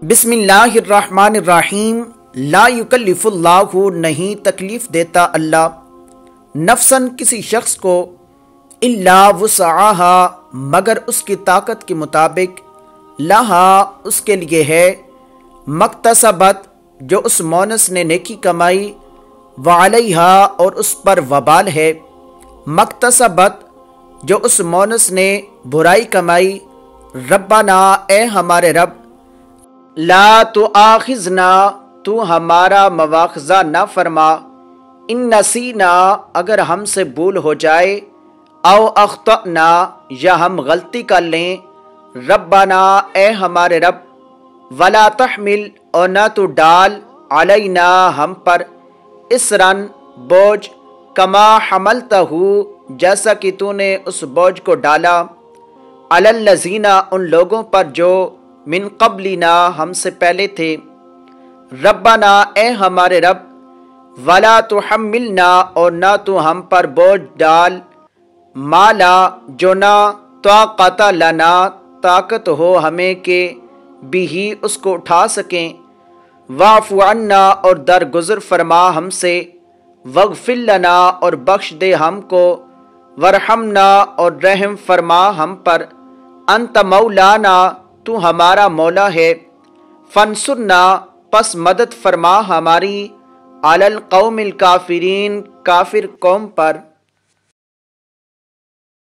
بسم اللہ الرحمن الرحیم۔ لا یکلف اللہ، نہیں تکلیف دیتا اللہ، نفساً کسی شخص کو، الا وسعہا، مگر اس کی طاقت کے مطابق، لہا، اس کے لیے ہے، مکتسبت، جو اس مونس نے نیکی کمائی، وعلیہا، اور اس پر وبال ہے، مکتسبت، جو اس مونس نے برائی کمائی، ربنا، اے ہمارے رب، لا تؤاخذنا، تو ہمارا مواخذہ نہ فرما، ان نسینا، اگر ہم سے بھول ہو جائے، او اخطأنا، یا ہم غلطی کر لیں، ربنا، اے ہمارے رب، ولا تحمل، اور نہ تو ڈال، علینا، ہم پر، اسرن، بوجھ، کما حملتہ، جیسا کہ تو نے اس بوجھ کو ڈالا، علی الذین، ان لوگوں پر جو، من قبلنا، ہم سے پہلے تھے، ربنا، اے ہمارے رب، ولا تحملنا، اور نہ تو ہم پر بوجھ ڈال، مالا، جو نہ طاقت لنا، طاقت ہو ہمیں کہ بھی اس کو اٹھا سکیں، واعف عنا، اور درگزر فرما ہم سے، واغفر لنا، اور بخش دے ہم کو، ورحمنا، اور رحم فرما ہم پر، انت مولانا، تو ہمارا مولا ہے، فانصرنا، پس مدد فرما ہماری، علی القوم الکافرین، کافر قوم پر۔